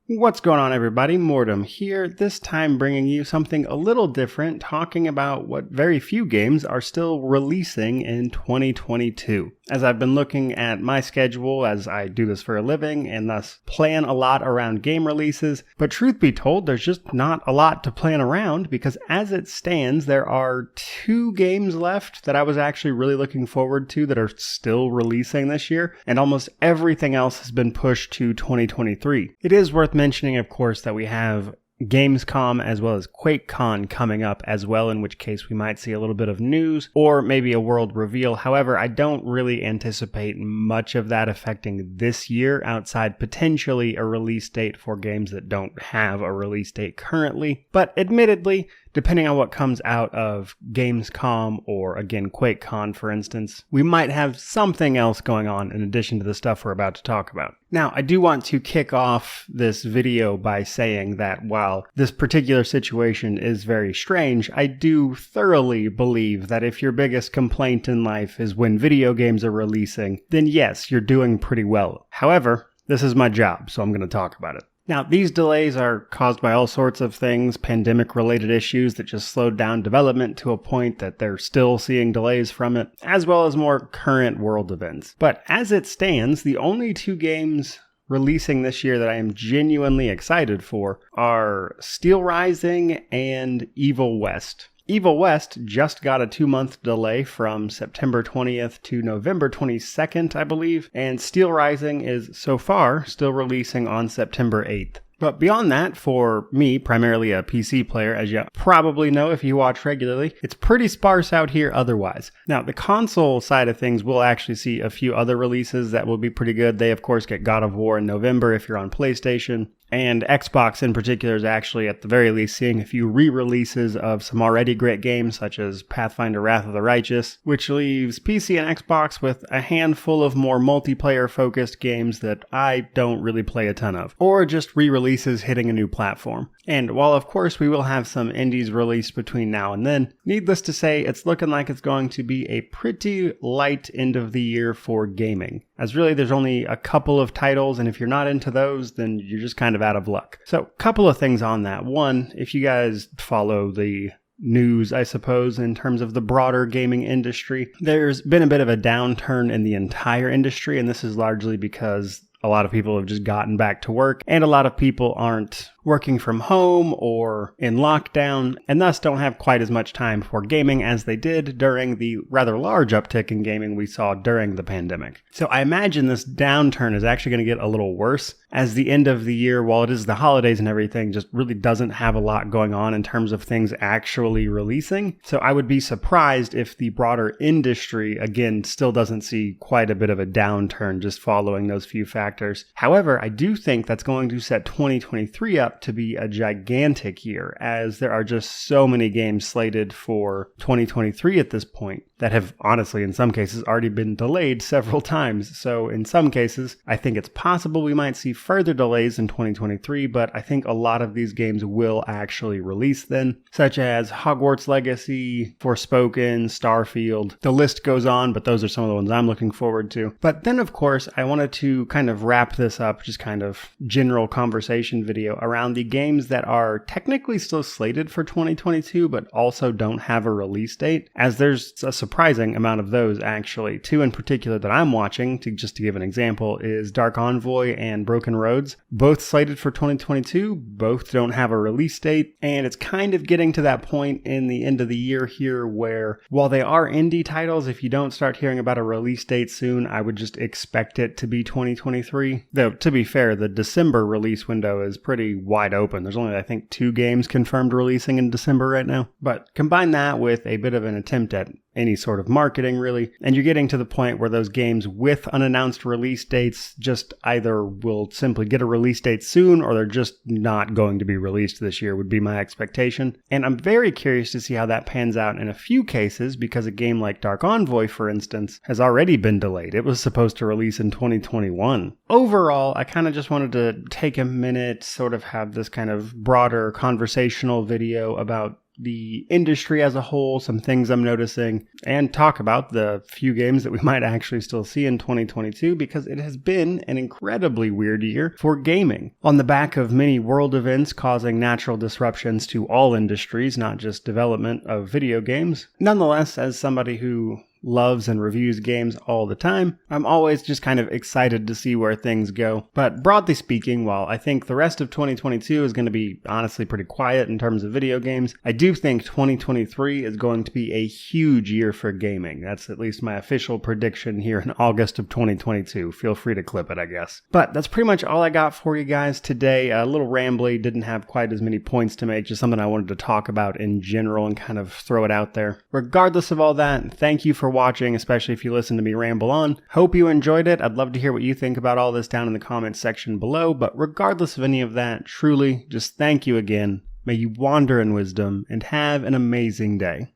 What's going on, everybody? Mortem here, this time bringing you something a little different, talking about what very few games are still releasing in 2022. As I've been looking at my schedule as I do this for a living and thus plan a lot around game releases, but truth be told, there's just not a lot to plan around because as it stands, there are 2 games left that I was actually really looking forward to that are still releasing this year, and almost everything else has been pushed to 2023. It is worth mentioning, of course, that we have Gamescom as well as QuakeCon coming up as well, in which case we might see a little bit of news or maybe a world reveal. However, I don't really anticipate much of that affecting this year outside potentially a release date for games that don't have a release date currently. But admittedly, depending on what comes out of Gamescom or, again, QuakeCon, for instance, we might have something else going on in addition to the stuff we're about to talk about. Now, I do want to kick off this video by saying that while this particular situation is very strange, I do thoroughly believe that if your biggest complaint in life is when video games are releasing, then yes, you're doing pretty well. However, this is my job, so I'm going to talk about it. Now, these delays are caused by all sorts of things, pandemic-related issues that just slowed down development to a point that they're still seeing delays from it, as well as more current world events. But as it stands, the only 2 games releasing this year that I am genuinely excited for are Steel Rising and Evil West. Evil West just got a 2-month delay from September 20th to November 22nd, I believe, and Steel Rising is so far still releasing on September 8th. But beyond that, for me, primarily a PC player, as you probably know if you watch regularly, it's pretty sparse out here otherwise. Now, the console side of things will actually see a few other releases that will be pretty good. They, of course, get God of War in November if you're on PlayStation. And Xbox in particular is actually at the very least seeing a few re-releases of some already great games such as Pathfinder Wrath of the Righteous, which leaves PC and Xbox with a handful of more multiplayer focused games that I don't really play a ton of, or just re-releases hitting a new platform. And while of course we will have some indies released between now and then, needless to say it's looking like it's going to be a pretty light end of the year for gaming. As really there's only a couple of titles, and if you're not into those, then you're just kind of out of luck. So a couple of things on that. One, if you guys follow the news, I suppose, in terms of the broader gaming industry, there's been a bit of a downturn in the entire industry, and this is largely because a lot of people have just gotten back to work, and a lot of people aren't working from home or in lockdown, and thus don't have quite as much time for gaming as they did during the rather large uptick in gaming we saw during the pandemic. So I imagine this downturn is actually going to get a little worse as the end of the year, while it is the holidays and everything, just really doesn't have a lot going on in terms of things actually releasing. So I would be surprised if the broader industry, again, still doesn't see quite a bit of a downturn just following those few factors. However, I do think that's going to set 2023 up to be a gigantic year, as there are just so many games slated for 2023 at this point that have honestly in some cases already been delayed several times. So in some cases, I think it's possible we might see further delays in 2023, but I think a lot of these games will actually release then, such as Hogwarts Legacy, Forspoken, Starfield. The list goes on, but those are some of the ones I'm looking forward to. But then of course, I wanted to kind of wrap this up, just kind of general conversation video around the games that are technically still slated for 2022, but also don't have a release date, as there's a surprising amount of those actually. 2 in particular that I'm watching, just to give an example, is Dark Envoy and Broken Roads. Both slated for 2022, both don't have a release date, and it's kind of getting to that point in the end of the year here where, while they are indie titles, if you don't start hearing about a release date soon, I would just expect it to be 2023. Though, to be fair, the December release window is pretty wide open. There's only, I think, 2 games confirmed releasing in December right now. But combine that with a bit of an attempt at any sort of marketing, really, and you're getting to the point where those games with unannounced release dates just either will simply get a release date soon, or they're just not going to be released this year, would be my expectation. And I'm very curious to see how that pans out in a few cases, because a game like Dark Envoy, for instance, has already been delayed. It was supposed to release in 2021. Overall, I kind of just wanted to take a minute, sort of have this kind of broader conversational video about the industry as a whole, some things I'm noticing, and talk about the few games that we might actually still see in 2022, because it has been an incredibly weird year for gaming. On the back of many world events causing natural disruptions to all industries, not just development of video games. Nonetheless, as somebody who loves and reviews games all the time, I'm always just kind of excited to see where things go. But broadly speaking, while I think the rest of 2022 is going to be honestly pretty quiet in terms of video games, I do think 2023 is going to be a huge year for gaming. That's at least my official prediction here in August of 2022. Feel free to clip it, I guess. But that's pretty much all I got for you guys today. A little rambly, didn't have quite as many points to make, just something I wanted to talk about in general and kind of throw it out there. Regardless of all that, thank you for watching, especially if you listen to me ramble on. Hope you enjoyed it. I'd love to hear what you think about all this down in the comments section below, but regardless of any of that, truly, just thank you again. May you wander in wisdom and have an amazing day.